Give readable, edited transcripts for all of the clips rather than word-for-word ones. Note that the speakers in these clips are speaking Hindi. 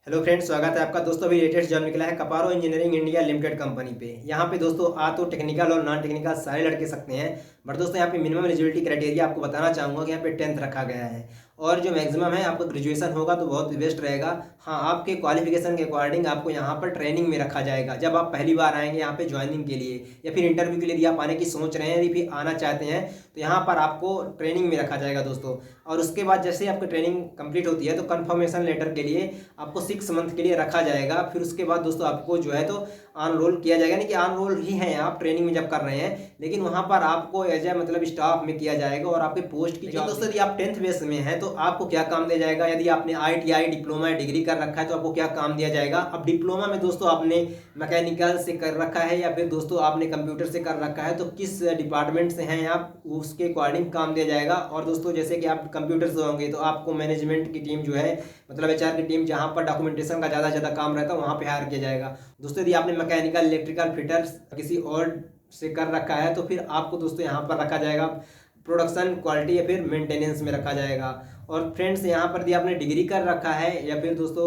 हेलो फ्रेंड्स, स्वागत है आपका। दोस्तों अभी लेटेस्ट जॉब निकला है कपारो इंजीनियरिंग इंडिया लिमिटेड कंपनी पे। यहाँ पे दोस्तों आ तो टेक्निकल और नॉन टेक्निकल सारे लड़के सकते हैं, बट दोस्तों यहाँ पे मिनिमम एलिजिबिलिटी क्राइटेरिया आपको बताना चाहूँगा कि यहाँ पे 10th रखा गया है और जो मैक्सिमम है आपका ग्रेजुएशन होगा तो बहुत बेस्ट रहेगा। हाँ, आपके क्वालिफिकेशन के अकॉर्डिंग आपको यहाँ पर ट्रेनिंग में रखा जाएगा। जब आप पहली बार आएंगे यहाँ पे ज्वाइनिंग के लिए या फिर इंटरव्यू के लिए यदि आप आने की सोच रहे हैं, यदि फिर आना चाहते हैं तो यहाँ पर आपको ट्रेनिंग में रखा जाएगा दोस्तों। और उसके बाद जैसे आपकी ट्रेनिंग कंप्लीट होती है तो कंफर्मेशन लेटर के लिए आपको 6 मंथ के लिए रखा जाएगा। फिर उसके बाद दोस्तों आपको जो है तो ऑन रोल किया जाएगा, नहीं कि ऑन रोल ही हैं आप ट्रेनिंग में जब कर रहे हैं, लेकिन वहाँ पर आपको एज ए मतलब स्टाफ में किया जाएगा और आपके पोस्ट की जॉब। दोस्तों यदि आप 10th बेस में हैं तो आपको क्या काम दिया जाएगा, यदि आपने ITI डिप्लोमा या डिग्री कर रखा है तो आपको क्या काम दिया जाएगा। अब डिप्लोमा में दोस्तों आपने मैकेनिकल से कर रखा है या फिर दोस्तों आपने कंप्यूटर से कर रखा है तो किस डिपार्टमेंट से हैं आप, उसके अकॉर्डिंग काम दिया जाएगा। और दोस्तों जैसे कि आप कंप्यूटर से होंगे तो आपको मैनेजमेंट की टीम जो है मतलब HR की टीम, जहाँ पर डॉक्यूमेंटेशन का ज़्यादा काम रहता है वहाँ पे हायर किया जाएगा। दोस्तों यदि आपने मैकेनिकल इलेक्ट्रिकल फिटर्स किसी और से कर रखा है तो फिर आपको दोस्तों यहाँ पर रखा जाएगा प्रोडक्शन क्वालिटी या फिर मेंटेनेंस में रखा जाएगा। और फ्रेंड्स यहाँ पर यदि आपने डिग्री कर रखा है या फिर दोस्तों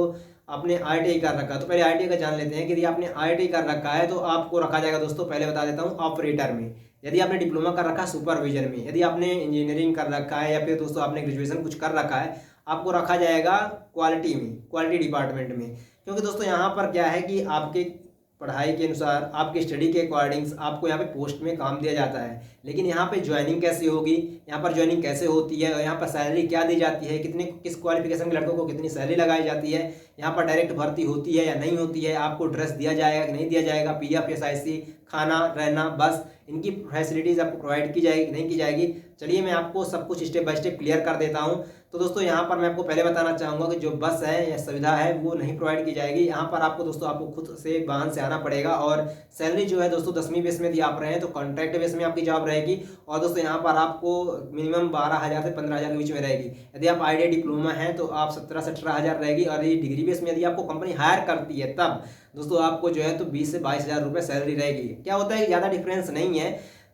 आपने ITI कर रखा है तो पहले ITI का जान लेते हैं कि यदि आपने ITI कर रखा है तो आपको रखा जाएगा दोस्तों, पहले बता देता हूँ, ऑपरेटर में। यदि आपने डिप्लोमा कर रखा है सुपरविजन में, यदि आपने इंजीनियरिंग कर रखा है या फिर दोस्तों आपने ग्रेजुएशन कुछ कर रखा है आपको रखा जाएगा क्वालिटी में, क्वालिटी डिपार्टमेंट में। क्योंकि दोस्तों यहाँ पर क्या है कि आपके पढ़ाई के अनुसार आपके स्टडी के अकॉर्डिंग्स आपको यहाँ पे पोस्ट में काम दिया जाता है, लेकिन यहाँ पे ज्वाइनिंग कैसे होगी, यहाँ पर ज्वाइनिंग कैसे होती है और यहाँ पर सैलरी क्या दी जाती है, कितने किस क्वालिफिकेशन के लड़कों को कितनी सैलरी लगाई जाती है, यहाँ पर डायरेक्ट भर्ती होती है या नहीं होती है, आपको ड्रेस दिया जाएगा कि नहीं दिया जाएगा, PF SIC, खाना रहना बस इनकी फैसिलिटीज़ आपको प्रोवाइड की जाएगी नहीं की जाएगी। चलिए मैं आपको सब कुछ स्टेप बाय स्टेप क्लियर कर देता हूँ। तो दोस्तों यहाँ पर मैं आपको पहले बताना चाहूँगा कि जो बस है या सुविधा है वो नहीं प्रोवाइड की जाएगी। यहाँ पर आपको दोस्तों आपको खुद से वाहन से आना पड़ेगा। और सैलरी जो है दोस्तों 10वीं बेस में यदि आप रहे हैं तो कॉन्ट्रैक्ट बेस में आपकी जॉब रहेगी। और दोस्तों यहाँ पर आपको मिनिमम 12,000 से 15,000 के बीच में रहेगी। यदि आप ITI डिप्लोमा है तो आप 17 से 18,000 रहेगी। और ये डिग्री बेस में यदि आपको कंपनी हायर करती है तब दोस्तों आपको जो है तो 20 से 22,000 रुपये सैलरी रहेगी। क्या होता है कि ज़्यादा डिफरेंस नहीं है,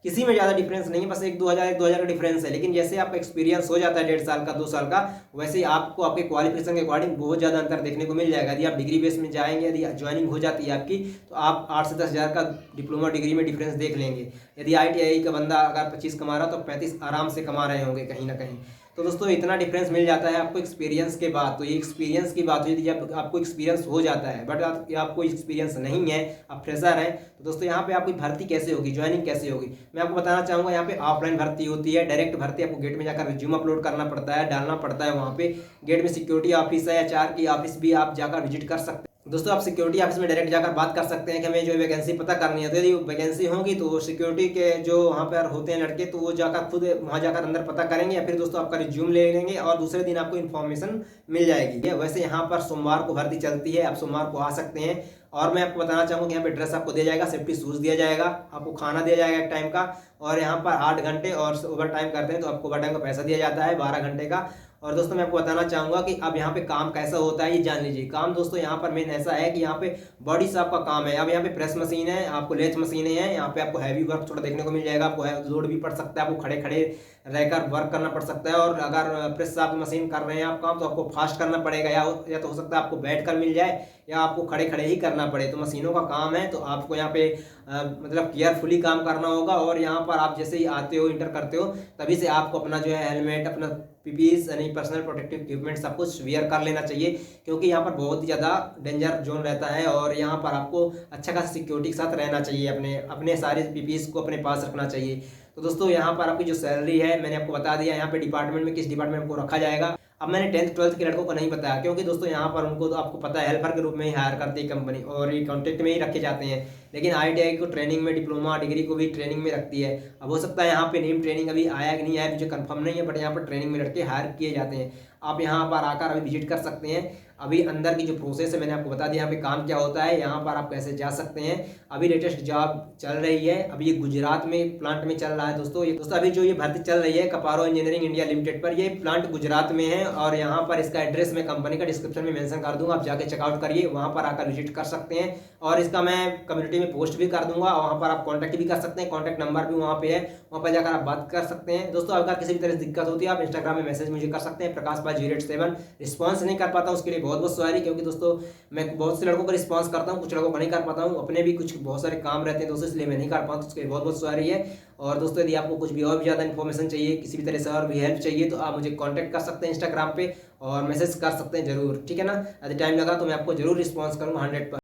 किसी में ज़्यादा डिफरेंस नहीं है, बस 1-2 हज़ार का डिफरेंस है। लेकिन जैसे आपका एक्सपीरियंस हो जाता है 1.5 साल का 2 साल का, वैसे ही आपको आपके क्वालिफिकेशन के अकॉर्डिंग बहुत ज़्यादा अंतर देखने को मिल जाएगा। यदि आप डिग्री बेस में जाएंगे, यदि ज्वाइनिंग हो जाती है आपकी तो आप 8 से 10,000 का डिप्लोमा डिग्री में डिफरेंस देख लेंगे। यदि ITI का बंदा अगर 25 कमा रहा तो 35 आराम से कमा रहे होंगे कहीं ना कहीं। तो दोस्तों इतना डिफरेंस मिल जाता है आपको एक्सपीरियंस के बाद। तो ये एक्सपीरियंस की बात हुई थी, जब आपको एक्सपीरियंस हो जाता है बट आपको एक्सपीरियंस नहीं है, आप फ्रेशर हैं, तो दोस्तों यहाँ पे आपकी भर्ती कैसे होगी, ज्वाइनिंग कैसे होगी, मैं आपको बताना चाहूँगा। यहाँ पे ऑफलाइन भर्ती होती है, डायरेक्ट भर्ती। आपको गेट में जाकर रिज्यूम अपलोड करना पड़ता है, डालना पड़ता है। वहाँ पे गेट में सिक्योरिटी ऑफिस है, HR की ऑफिस भी आप जाकर विजिट कर सकते हैं। दोस्तों आप सिक्योरिटी ऑफिस में डायरेक्ट जाकर बात कर सकते हैं कि हमें जो वैकेंसी पता करनी है। तो यदि वैकेंसी होगी तो सिक्योरिटी के जो वहाँ पर होते हैं लड़के तो वो जाकर खुद वहाँ जाकर अंदर पता करेंगे या फिर दोस्तों आपका रिज्यूम ले लेंगे और दूसरे दिन आपको इन्फॉर्मेशन मिल जाएगी। वैसे यहाँ पर सोमवार को भर्ती चलती है, आप सोमवार को आ सकते हैं। और मैं आपको बताना चाहूँगा कि यहाँ पे ड्रेस आपको दिया जाएगा, सेफ्टी शूज़ दिया जाएगा, आपको खाना दिया जाएगा एक टाइम का। और यहाँ पर 8 घंटे और ओवर टाइम करते हैं तो आपको ओवर टाइम का पैसा दिया जाता है 12 घंटे का। और दोस्तों मैं आपको बताना चाहूँगा कि अब यहाँ पे काम कैसा होता है ये जान लीजिए। काम दोस्तों यहाँ पर मेन ऐसा है कि यहाँ पे बॉडी शॉप का काम है। अब यहाँ पे प्रेस मशीन है, आपको लेथ मशीनें हैं, यहाँ पे आपको हैवी वर्क थोड़ा देखने को मिल जाएगा। आपको लोड भी पड़ सकता है, आपको खड़े खड़े रहकर वर्क करना पड़ सकता है। और अगर प्रेस शॉप मशीन कर रहे हैं आप काम तो आपको फास्ट करना पड़ेगा, या तो हो सकता है आपको बैठ कर मिल जाए या आपको खड़े खड़े ही करना पड़े। तो मशीनों का काम है तो आपको यहाँ पे मतलब केयरफुली काम करना होगा। और यहाँ पर आप जैसे ही आते हो, इंटर करते हो, तभी से आपको अपना जो है हेलमेट, अपना PPE यानी पर्सनल प्रोटेक्टिव इक्विपमेंट सब कुछ वियर कर लेना चाहिए। क्योंकि यहाँ पर बहुत ही ज़्यादा डेंजर जोन रहता है और यहाँ पर आपको अच्छा खासा सिक्योरिटी के साथ रहना चाहिए, अपने सारे PPEs को अपने पास रखना चाहिए। तो दोस्तों यहाँ पर आपकी जो सैलरी है मैंने आपको बता दिया। यहाँ पे डिपार्टमेंट में किस डिपार्टमेंट को रखा जाएगा अब मैंने 10th 12th के लड़कों को नहीं बताया, क्योंकि दोस्तों यहाँ पर उनको तो आपको पता है हेल्पर के रूप में ही हायर करती है कंपनी और ये कॉन्ट्रैक्ट में ही रखे जाते हैं। लेकिन ITI को ट्रेनिंग में, डिप्लोमा डिग्री को भी ट्रेनिंग में रखती है। अब हो सकता है यहाँ पे नेम ट्रेनिंग अभी आया कि नहीं आया मुझे कंफर्म नहीं है, बट यहाँ पर ट्रेनिंग में लड़के हायर किए जाते हैं। आप यहाँ पर आकर अभी विजिट कर सकते हैं। अभी अंदर की जो प्रोसेस है मैंने आपको बता दिया, यहाँ पे काम क्या होता है, यहाँ पर आप कैसे जा सकते हैं। अभी लेटेस्ट जॉब चल रही है, अभी ये गुजरात में प्लांट में चल रहा है दोस्तों। ये दोस्तों अभी जो ये भर्ती चल रही है कपारो इंजीनियरिंग इंडिया लिमिटेड पर, ये प्लांट गुजरात में है। और यहाँ पर इसका एड्रेस मैं कंपनी का डिस्क्रिप्शन में मेंशन कर दूंगा, आप जाके चेकआउट करिए, वहाँ पर आकर विजिट कर सकते हैं। और इसका मैं कम्युनिटी में पोस्ट भी कर दूंगा, वहाँ पर आप कॉन्टैक्ट भी कर सकते हैं, कॉन्टैक्ट नंबर भी वहाँ पे है, वहाँ पर जाकर आप बात कर सकते हैं। दोस्तों अगर किसी भी तरह से दिक्कत होती है आप इंस्टाग्राम में मैसेज मुझे कर सकते हैं, प्रकाश पाल 087। रिस्पॉन्स नहीं कर पाता हूँ उसके लिए बहुत बहुत सॉरी, क्योंकि दोस्तों मैं बहुत से लड़कों को रिस्पॉन्स करता हूँ, कुछ लड़कों को नहीं कर पाता हूँ, अपने भी कुछ बहुत सारे काम रहते हैं दोस्तों, इसलिए मैं नहीं कर पाता, उसके लिए बहुत बहुत सॉरी है। और दोस्तों यदि आपको कुछ भी और भी ज़्यादा इन्फॉर्मेशन चाहिए, किसी भी तरह से और भी हेल्प चाहिए, तो आप मुझे कॉन्टैक्ट कर सकते हैं इंस्टाग्राम पे और मैसेज कर सकते हैं जरूर, ठीक है ना। यदि टाइम लगा तो मैं आपको जरूर रिस्पॉन्स करूँगा 100%।